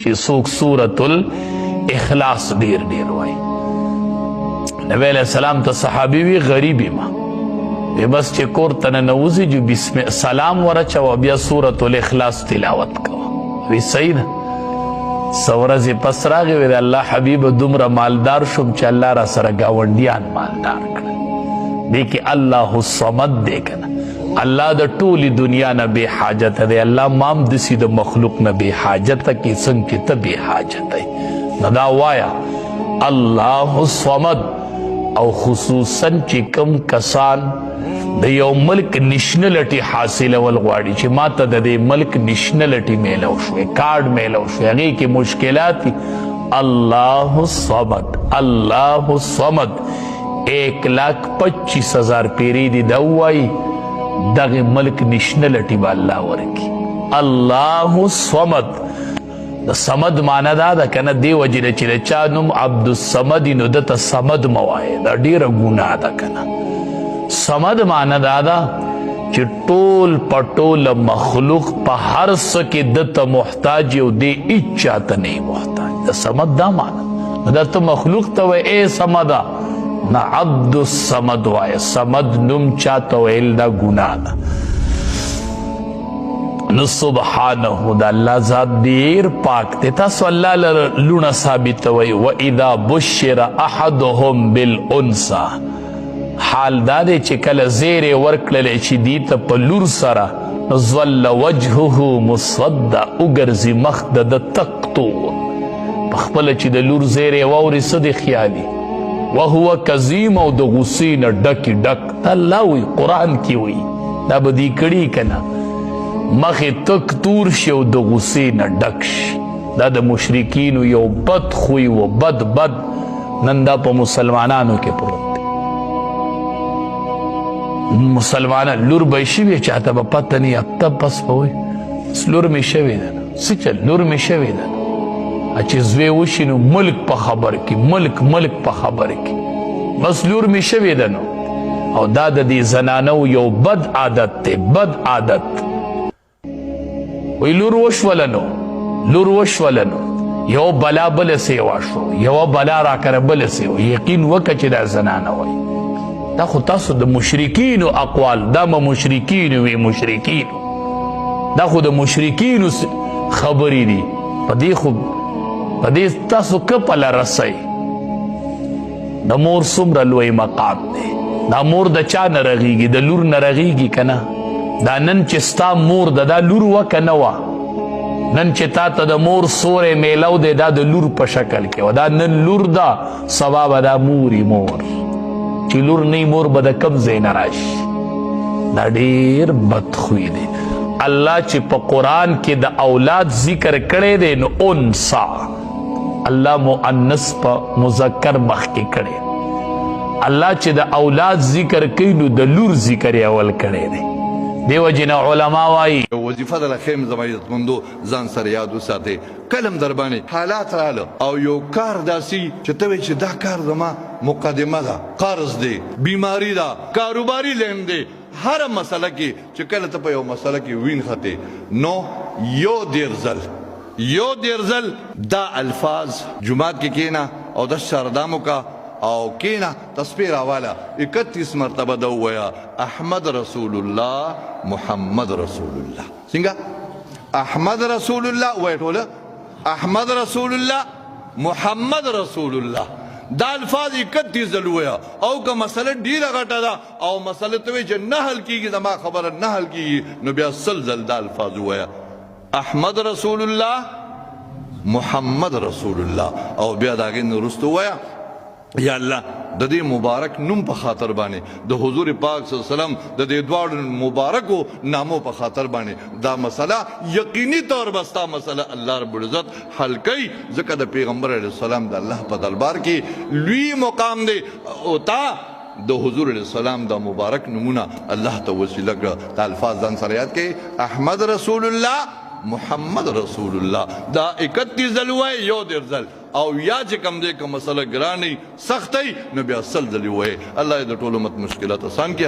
چې څوک سورۃ الاخلاص ډیر ډیر وایي. نبی علیہ السلام ته صحابي وی غریب ما بس چې کور ته ننوځي جو بسم سلام ورچوه بیا سورۃ الاخلاص تلاوت کوه. وی صحیح ده. څه ورځې پس راغی وی د الله حبیب دومره مالدار شوم چې الله را سره ګاونډیان مالدار کړل. دی کې الله الصمد دی که نه، الله د ټولې دنیا نه بې حاجته دی. الله مام داسې د مخلوق نه بې حاجته کې څنګه چې ته بې حاجته یې. نو دا وایه الله الصمد. او خصوصا چې کم کسان د یو ملک نشنلټي حاصلول غواړي چې ما ته د دې ملک نشنلټي میلو شوی، کارډ میلو شوی، هغې کې مشکلات دي. الله الصمد، الله الصمد 1,25,000 پیری دي دا وایي دغه ملک نشنلټي به الله ورکي. الله الصمد. د صمد معنی دا ده که نه، دې وجې نه چې د چا نوم عبدالصمد نو دته صمد مه وایې، دا ډېره ګناه ده که نه. صمد معنی دا ده چې ټول په ټوله مخلوق په هر څه کې دته محتاج یو، دی هېڅ چاته نه یې محتاج. د صمد دا معنی نو دا ته مخلوق ته وایې ای صمده، نه عبدالصمد وایه. صمد نوم چاته ویل دا ګناه ده. نو سبحانه دا الله ذات ډیر پاک دی. تاسو الله لره لونه ثابتوئ. واذا بشر احدهم بالانثى، حال دا دی چې کله زیری ورکړلی چې دی ته په لور سره، نو ظل وجهه مسوده، وګرځي مخ د ده تک تور. په خپله چې د لور زیری واوري څه دی خیالي، وهو کظیم، او د غصې نه ډکې ډک. دا الله وایي، قرآن کې وایي، دا به دې کړي که نه، مخې تک تور شي او د غصې نه ډک شي. دا د مشرکینو یو بد خوی و بد نن دا په مسلمانانو کې پروت دی. مسلمانان لور به یې شوې، چاته به پته نه وي، هفته پس به وایي بس لور مې شوې ده نه، څه چل لور مې شوې ده نه. چې زوی وشي نو ملک په خبر کې، ملک په خبر کې، بس لور مې شوې ده نو. او دا د دې زنانو یو بد عادت دی، بد عادت. وی لور وشولنو، لور وشولنو، یو بلا بل سې واشو، یو بلا را کره بل سې. یقین وکړه چې دا زنانه وایي. دا خو تاسو د مشرکینو اقوال، دا به مشرکینو وي، مشرکینو، دا خو د مشرکینو خبرې دي. په دې تاسو که پله رسئ. د مور څومره لوی مقام دی. دا مور د چا نه رغېږي؟ د لور نه رغېږي که نه؟ دا نن چې ستا مور ده، دا لور وه که نه وه؟ نن چې تا ته د مور سوری میلو دی، دا د لور په شکل کې وه. دا نن لور ده، سبا به دا موري مور. چې لور نه مور به د کوم ځای نه راشي. دا ډېر بدخوی دی. الله چې په قرآن کې د اولاد ذکر کړی دی، نو انسا، الله مؤنث په مذکر مخکې کړی. الله چې د اولاد ذکر کوي، نو د لور ذکر یې اول کړی دی. دیو جن علماء وایي وظیفه د خیم زما عزتمندو ځان سره یاد وساتئ. کلم در باندې حالات راله او یو کار داسي چې ته وایې چې دا کار زما مقدمه ده، قرض دی، بیماری ده، کاروباري لین دی، هره مسله کې چې کله ته په یو مسله کې وین خطې، نو یو دیر ځل دا الفاظ جماعت کې کینا او د شردامو کا او کینا تسبیح راوالا 31 مرتبه دا ویا احمد رسول الله محمد رسول الله. څنګه احمد رسول الله وای ټوله احمد رسول الله محمد رسول الله. دا الفاظ 31 ځل ویا. او که مسله ډیره غټه ده او مسله ته وایي چې نه حل کیږي، زما خبره نه حل کیږي، نو بیا 100 ځل دا الفاظ ویا احمد رسول الله محمد رسول الله. او بیا د هغې نه وروسته ویا یا الله د دې مبارک نوم په خاطر باندې، د حضور پاک صلی الله علیه وسلم د دې دواړو مبارکو نامو په خاطر باندې دا مسله یقیني طور به ستا مسله الله رب العزت حل کوي. ځکه د پیغمبر علیه السلام د الله په دربار کې لوی مقام دی. او تا د حضور علیه السلام د مبارک نمونه الله ته وسیله کړه. دا الفاظ ځان سره یاد کړئ، احمد رسول الله محمد رسول الله. دا 31 ځل وایي، یو دیر ځل. او یا چې کم دی که مسله ګرانې سختۍ، نو بیا 100 ځلې وایي. الله یې د ټولو مت مشکلات آسان کړي.